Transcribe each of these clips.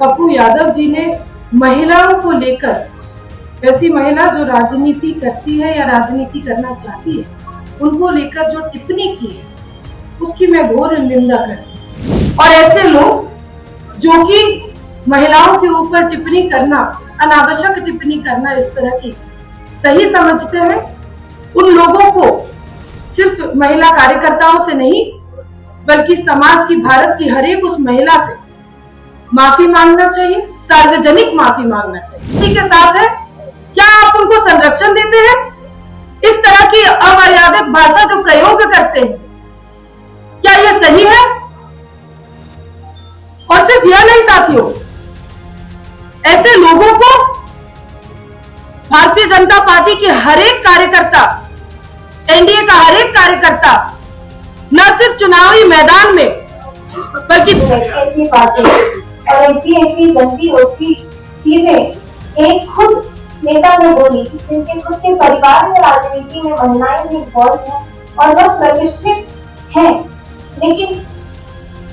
पप्पू यादव जी ने महिलाओं को लेकर, ऐसी महिला जो राजनीति करती है या राजनीति करना चाहती है, उनको लेकर जो टिप्पणी की है उसकी मैं घोर निंदा करती हूँ। और ऐसे लोग जो कि महिलाओं के ऊपर टिप्पणी करना, अनावश्यक टिप्पणी करना इस तरह की सही समझते हैं, उन लोगों को सिर्फ महिला कार्यकर्ताओं से नहीं बल्कि समाज की, भारत की हर एक उस महिला से माफी मांगना चाहिए, सार्वजनिक माफी मांगना चाहिए। इसी के साथ है, क्या आप उनको संरक्षण देते हैं? इस तरह की अमर्यादित भाषा जो प्रयोग करते हैं, क्या यह सही है? और सिर्फ यह नहीं साथियों, ऐसे लोगों को भारतीय जनता पार्टी के हर एक कार्यकर्ता, एनडीए का हर एक कार्यकर्ता न सिर्फ चुनावी मैदान में बल्कि ऐसी बातें और ऐसी गंदी ओछी चीजें एक खुद नेता ने बोली जिनके खुद के परिवार में राजनीति में महिलाएं भी इन्वॉल्व हैं और वह प्रतिष्ठित हैं, लेकिन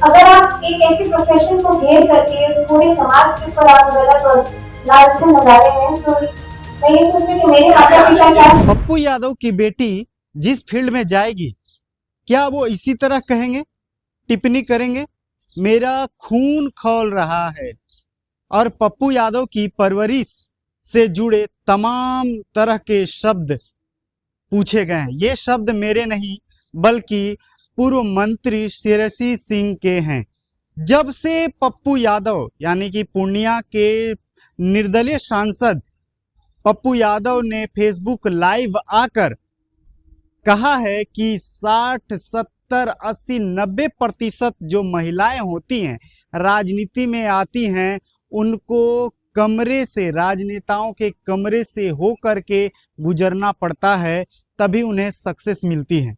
अगर आप एक ऐसे प्रोफेशन को घेर करके उस पूरे समाज के ऊपर आप गलत लालच लगा रहे हैं, तो मैं ये सोच रही कि मेरे माता पिता क्या। पप्पू यादव की बेटी जिस फील्ड में जाएगी, क्या वो इसी तरह कहेंगे, टिप्पणी करेंगे? मेरा खून खौल रहा है। और पप्पू यादव की परवरिश से जुड़े तमाम तरह के शब्द पूछे गए हैं। ये शब्द मेरे नहीं बल्कि पूर्व मंत्री श्रेयसी सिंह के हैं। जब से पप्पू यादव यानी कि पूर्णिया के निर्दलीय सांसद पप्पू यादव ने फेसबुक लाइव आकर कहा है कि 60, 70, 80, 90% जो महिलाएं होती हैं राजनीति में आती हैं, उनको कमरे से, राजनेताओं के कमरे से होकर के गुजरना पड़ता है, तभी उन्हें सक्सेस मिलती है।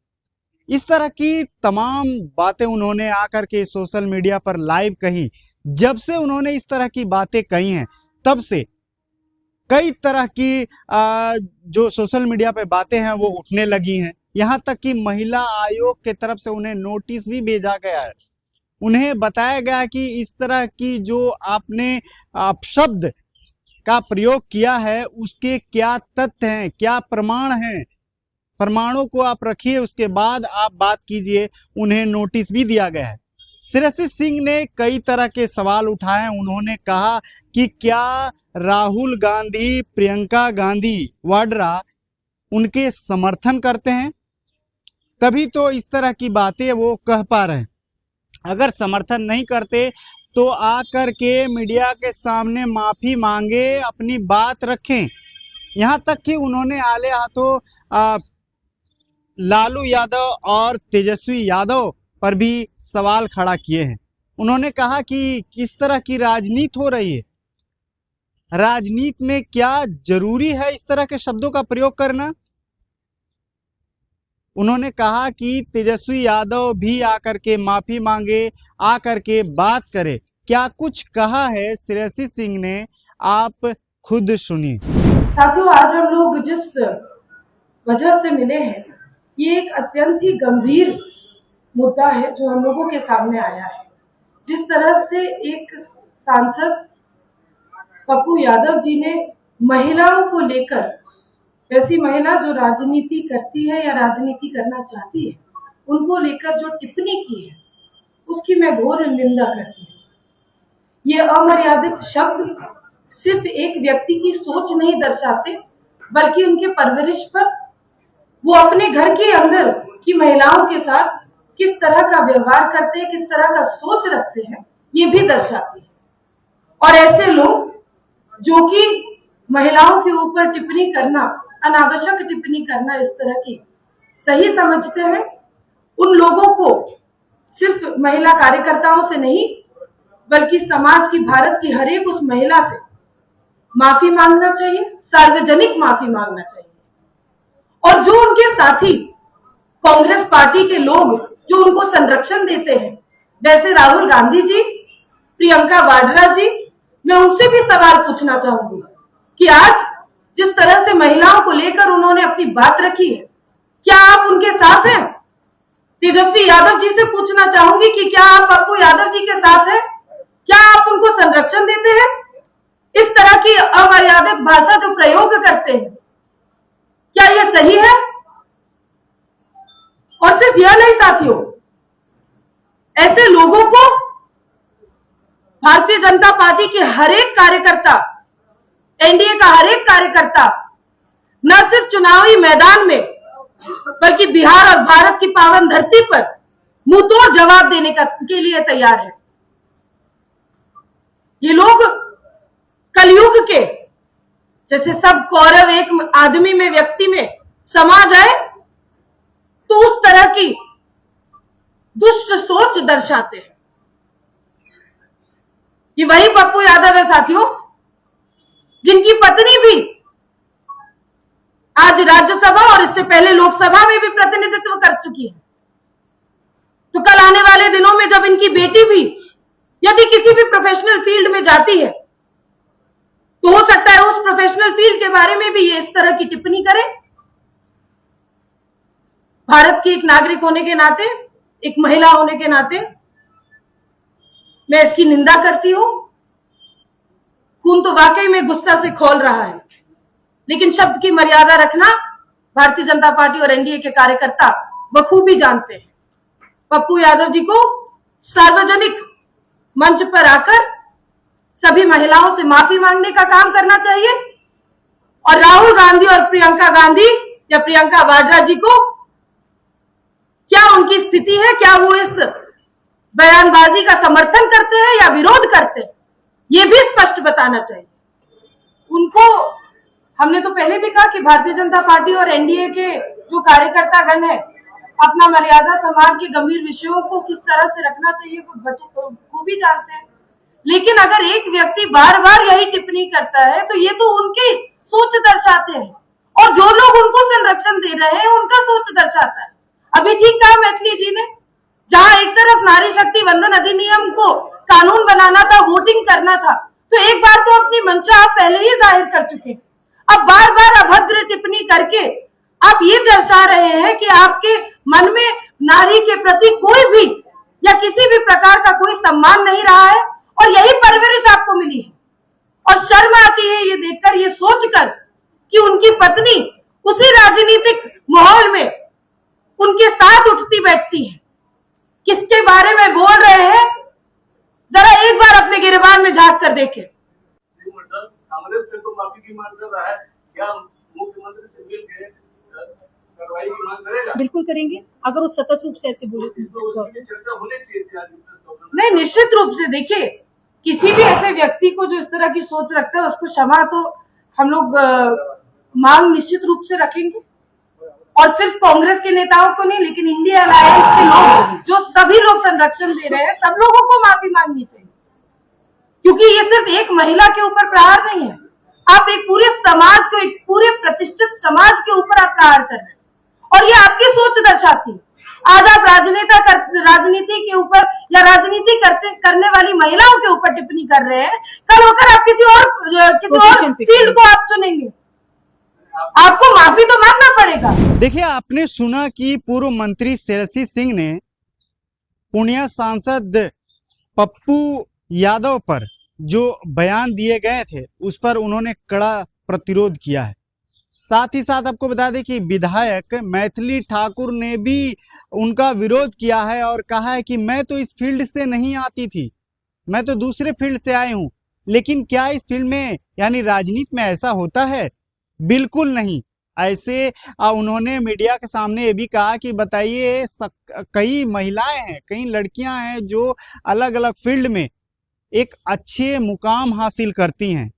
इस तरह की तमाम बातें उन्होंने आकर के सोशल मीडिया पर लाइव कही। जब से उन्होंने इस तरह की बातें कही हैं, तब से कई तरह की जो सोशल मीडिया पे बातें हैं वो उठने लगी हैं। यहाँ तक कि महिला आयोग के तरफ से उन्हें नोटिस भी भेजा गया है। उन्हें बताया गया कि इस तरह की जो आपने अपशब्द का प्रयोग किया है उसके क्या तथ्य हैं, क्या प्रमाण हैं, प्रमाणों को आप रखिए, उसके बाद आप बात कीजिए। उन्हें नोटिस भी दिया गया है। श्रेयसी सिंह ने कई तरह के सवाल उठाए। उन्होंने कहा कि क्या राहुल गांधी, प्रियंका गांधी वाड्रा उनके समर्थन करते हैं, तभी तो इस तरह की बातें वो कह पा रहे हैं। अगर समर्थन नहीं करते तो आकर के मीडिया के सामने माफ़ी मांगे, अपनी बात रखें। यहाँ तक कि उन्होंने आले हाथों लालू यादव और तेजस्वी यादव पर भी सवाल खड़ा किए हैं। उन्होंने कहा कि किस तरह की राजनीति हो रही है, राजनीति में क्या जरूरी है इस तरह के शब्दों का प्रयोग करना। उन्होंने कहा कि तेजस्वी यादव भी आकर के माफी मांगे, आकर के बात करे। क्या कुछ कहा है श्रेयसी सिंह ने, आप खुद सुनिए। साथियों, आज हम लोग जिस वजह से मिले हैं, ये एक अत्यंत ही गंभीर मुद्दा है जो हम लोगों के सामने आया है। जिस तरह से एक सांसद पप्पू यादव जी ने महिलाओं को लेकर, ऐसी महिला जो राजनीति करती है या राजनीति करना चाहती है, उनको लेकर जो टिप्पणी की है उसकी मैं घोर निंदा करती हूँ। ये अमर्यादित शब्द सिर्फ एक व्यक्ति की सोच नहीं दर्शाते, बल्कि उनके परवरिश पर, वो अपने घर के अंदर की महिलाओं के साथ किस तरह का व्यवहार करते हैं, किस तरह का सोच रखते हैं, ये भी दर्शाते हैं। और ऐसे लोग जो कि महिलाओं के ऊपर टिप्पणी करना, अनावश्यक टिप्पणी करना इस तरह की सही समझते हैं, उन लोगों को सिर्फ महिला कार्यकर्ताओं से नहीं बल्कि समाज की, भारत की हर एक उस महिला से माफी मांगना चाहिए, सार्वजनिक माफी मांगना चाहिए। और जो उनके साथी कांग्रेस पार्टी के लोग जो उनको संरक्षण देते हैं, जैसे राहुल गांधी जी, प्रियंका वाड्रा जी, मैं उनसे भी सवाल पूछना चाहूंगी कि आज जिस तरह से महिलाओं को लेकर उन्होंने अपनी बात रखी है, क्या आप उनके साथ हैं? तेजस्वी यादव जी से पूछना चाहूंगी कि क्या आप पप्पू यादव जी के साथ हैं? क्या आप उनको संरक्षण देते हैं? इस तरह की अमर्यादित भाषा जो प्रयोग करते हैं, क्या यह सही है? और सिर्फ यह नहीं साथियों, ऐसे लोगों को भारतीय जनता पार्टी के हर एक कार्यकर्ता, एनडीए का हर एक कार्यकर्ता न सिर्फ चुनावी मैदान में बल्कि बिहार और भारत की पावन धरती पर मुंहतोड़ जवाब देने के लिए तैयार है। ये लोग कलयुग के जैसे सब कौरव एक आदमी में, व्यक्ति में समा जाए तो उस तरह की दुष्ट सोच दर्शाते हैं। ये वही पप्पू यादव है साथियों, जिनकी पत्नी भी आज राज्यसभा और इससे पहले लोकसभा में भी प्रतिनिधित्व कर चुकी है। तो कल आने वाले दिनों में जब इनकी बेटी भी यदि किसी भी प्रोफेशनल फील्ड में जाती है तो हो सकता है उस प्रोफेशनल फील्ड के बारे में भी ये इस तरह की टिप्पणी करे। भारत की एक नागरिक होने के नाते, एक महिला होने के नाते मैं इसकी निंदा करती हूं। खून तो वाकई में गुस्सा से खौल रहा है, लेकिन शब्द की मर्यादा रखना भारतीय जनता पार्टी और एनडीए के कार्यकर्ता बखूबी जानते हैं। पप्पू यादव जी को सार्वजनिक मंच पर आकर सभी महिलाओं से माफी मांगने का काम करना चाहिए और राहुल गांधी और प्रियंका गांधी या प्रियंका वाड्रा जी को क्या उनकी स्थिति है, क्या वो इस बयानबाजी का समर्थन करते हैं या विरोध करते हैं, ये भी स्पष्ट बताना चाहिए उनको। हमने तो पहले भी कहा कि भारतीय जनता पार्टी और एनडीए के जो कार्यकर्ता गण है अपना मर्यादा समाज के गंभीर विषयों को किस तरह से रखना चाहिए वो भी जानते हैं। लेकिन अगर एक व्यक्ति बार बार यही टिप्पणी करता है तो ये तो उनकी सोच दर्शाते हैं और जो लोग उनको संरक्षण दे रहे हैं उनका सोच दर्शाता है। अभी ठीक कहा मैथिली जी ने, जहां एक तरफ नारी शक्ति वंदन अधिनियम को कानून बनाना था, वोटिंग करना था, तो एक बार तो अपनी मंशा आप पहले ही जाहिर कर चुके। अब बार बार अभद्र टिप्पणी करके आप ये दर्शा रहे हैं कि आपके मन में नारी के प्रति कोई भी या किसी भी प्रकार का कोई सम्मान नहीं रहा है और यही परवरिश आपको मिली है। और शर्म आती है ये देखकर, ये सोचकर कि उनकी पत्नी उसी राजनीतिक माहौल में उनके साथ उठती बैठती है। किसके बारे में बोल रहे हैं जरा एक बार अपने गिरबान में झांक कर देखें। कांग्रेस से तो माफी की मांग कर रहा है, क्या मुख्यमंत्री से मिलकर कार्रवाई की मांग करेगा? बिल्कुल करेंगे, अगर वो सतत रूप से ऐसे बोले तो उसकी चर्चा होनी चाहिए थी आज। नहीं, निश्चित रूप से देखिए, किसी भी ऐसे व्यक्ति को जो इस तरह की सोच रखता है उसको क्षमा तो हम लोग मांग निश्चित रूप से रखेंगे। और सिर्फ कांग्रेस के नेताओं को नहीं, लेकिन इंडिया अलायंस के लोग, जो सभी लोग संरक्षण दे रहे हैं, सब लोगों को माफी मांगनी चाहिए, क्योंकि ये सिर्फ एक महिला के ऊपर प्रहार नहीं है। आप एक पूरे समाज को, एक पूरे प्रतिष्ठित समाज के ऊपर आप प्रहार कर रहे हैं और ये आपकी सोच दर्शाती है। आज आप राजनीति के ऊपर या राजनीति करने वाली महिलाओं के ऊपर टिप्पणी कर रहे हैं, कल होकर आप किसी और फील्ड को आप चुनेंगे, आपको माफी तो मांगना पड़ेगा। देखिए, आपने सुना कि पूर्व मंत्री शेरसी सिंह ने पूर्णिया सांसद पप्पू यादव पर जो बयान दिए गए थे उस पर उन्होंने कड़ा प्रतिरोध किया है। साथ ही साथ आपको बता दें कि विधायक मैथिली ठाकुर ने भी उनका विरोध किया है और कहा है कि मैं तो इस फील्ड से नहीं आती थी, मैं तो दूसरे फील्ड से आई हूँ। लेकिन क्या इस फील्ड में यानी राजनीति में ऐसा होता है? बिल्कुल नहीं। ऐसे उन्होंने मीडिया के सामने ये भी कहा कि बताइए, कई महिलाएं हैं, कई लड़कियां हैं जो अलग अलग फील्ड में एक अच्छे मुकाम हासिल करती हैं,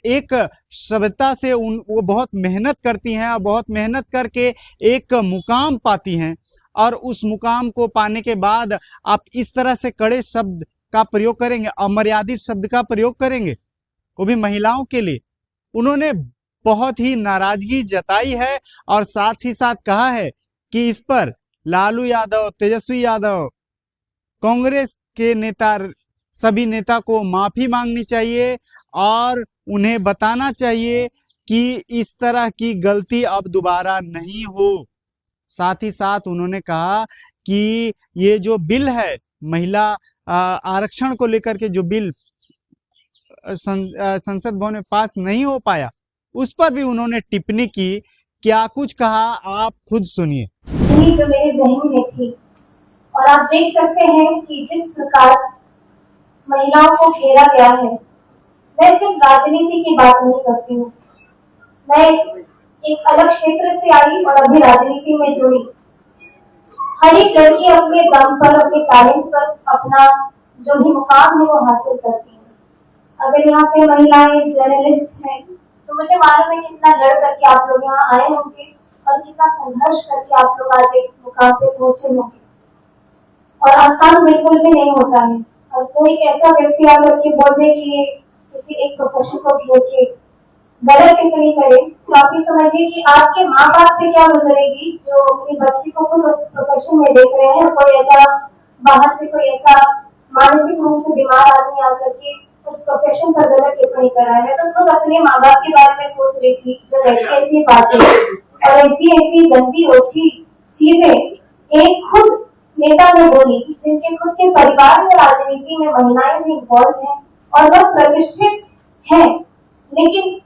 एक सभ्यता से वो बहुत मेहनत करती हैं और बहुत मेहनत करके एक मुकाम पाती हैं, और उस मुकाम को पाने के बाद आप इस तरह से कड़े शब्द का प्रयोग करेंगे, अमर्यादित शब्द का प्रयोग करेंगे, वो भी महिलाओं के लिए। उन्होंने बहुत ही नाराजगी जताई है और साथ ही साथ कहा है कि इस पर लालू यादव, तेजस्वी यादव, कांग्रेस के नेता, सभी नेता को माफी मांगनी चाहिए और उन्हें बताना चाहिए कि इस तरह की गलती अब दोबारा नहीं हो। साथ ही साथ उन्होंने कहा कि ये जो बिल है, महिला आरक्षण को लेकर के जो बिल संसद भवन में पास नहीं हो पाया, उस पर भी उन्होंने टिप्पणी की। क्या कुछ कहा, आप खुद सुनिए। जो मेरे जहन में थी, और आप देख सकते हैं कि जिस प्रकार महिलाओं को घेरा गया है, मैं सिर्फ राजनीति की बात नहीं करती हूँ, मैं एक अलग क्षेत्र से आई और अभी राजनीति में जुड़ी। हर एक लड़की अपने दम पर, अपने टैलेंट पर अपना जो भी मुकाम है वो हासिल करती है। अगर यहाँ पे महिलाएं जर्नलिस्ट हैं तो मुझे मालूम है कितना लड़ करके आप लोग यहाँ आए होंगे और कितना संघर्ष करके आप लोग आज एक मुकाम पे पहुंचे होंगे, और आसान बिल्कुल भी नहीं होता है। और कोई ऐसा व्यक्ति आकर के बोल दे कि किसी एक प्रोफेशन को घेर के गलत टिप्पणी करे, तो आप ये समझिए कि आपके माँ बाप पे क्या गुजरेगी जो अपनी बच्ची को खुद उस प्रोफेशन में देख रहे हैं। कोई ऐसा बाहर से कोई ऐसा मानसिक रूप से बीमार आदमी आकर के उस प्रोफेशन पर गलत टिप्पणी कर रहा है। तो खुद अपने माँ बाप के बारे में सोच रही थी जब ऐसी बातें और ऐसी गंदी ओछी चीजें एक खुद नेता ने बोली, जिनके खुद के परिवार में राजनीति में महिलाएं भी इन्वॉल्व हैं और वह प्रतिष्ठित है। लेकिन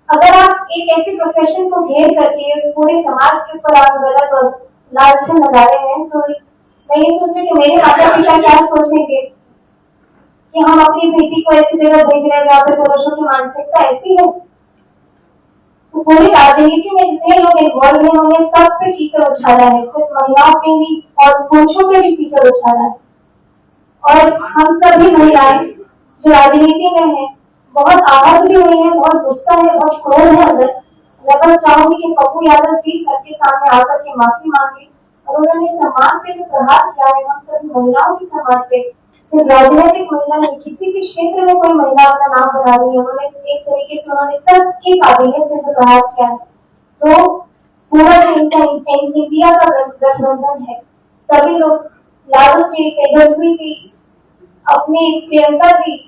अगर आप एक ऐसे प्रोफेशन को घेर करके उस पूरे समाज के ऊपर आप गलत और लालछन लगा रहे हैं, तो मैं ये सोच रही कि मेरे माता पिता क्या सोचेंगे कि हम अपनी बेटी को ऐसी जगह भेज रहे हैं जहाँ पे पुरुषों की मानसिकता ऐसी है। तो पूरी राजनीति में जितने लोग इन्वॉल्व हैं उन्हें सब पे कीचड़ उछाला है, सिर्फ महिलाओं पे नहीं और पुरुषों पे भी कीचड़ उछाला है। और हम सभी महिलाएं जो राजनीति में है बहुत आहत भी हुई है, बहुत गुस्सा है, बहुत क्रोध है अंदर। मैं बस चाहूंगी कि पप्पू यादव जी सबके सामने आकर के माफी मांगे और उन्होंने सम्मान पे जो प्रहार किया है, हम सभी महिलाओं के सम्मान पे, सिर्फ राजनीतिक महिला नहीं, किसी भी क्षेत्र में कोई महिला अपना नाम बना रही है, उन्होंने एक तरीके से उन्होंने सबकी काबिलियत में जो प्रहार किया है। तो पूरा जो इंडिया का गठबंधन है, सभी लोग लालू जी, तेजस्वी जी, अपनी प्रियंका जी,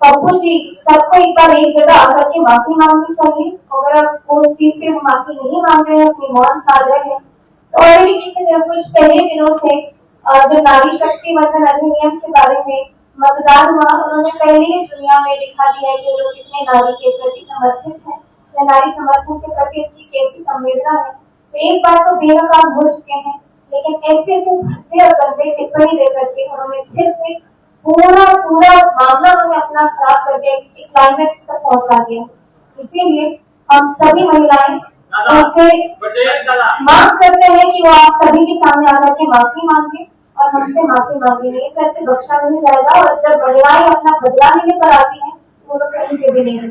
पप्पू जी, सबको एक बार एक जगह आकर के माफी मांगनी चाहिए। अगर आप उस चीज पे माफी नहीं मांग रहे हैं, अपनी मौन साध रहे हैं, तो ऑलरेडी पीछे कुछ पहले दिनों से जो नारी शक्ति वंदन अधिनियम के बारे में मतदान हुआ, उन्होंने पहले ही दुनिया में दिखा दिया है कि लोग कितने नारी के प्रति समर्पित हैं या नारी समर्थन के प्रति उनकी कैसी संवेदना है। तो एक बार तो बेनकाब हो चुके हैं, लेकिन ऐसे भद्दे और गंदे टिप्पणी देकर के उन्होंने फिर से पूरा मामला उन्होंने अपना खराब कर दिया, क्लाइमेक्स तक पहुंचा दिया। इसीलिए हम सभी महिलाएं उनसे मांग करते हैं कि वो आप सभी के सामने आकर के माफी मांगे और हमसे माफी मांगेंगे, तो ऐसे बख्शा नहीं जाएगा। और जब महिलाएं अपना बदला लेने पर आती हैं, वो लोग कहीं के भी नहीं।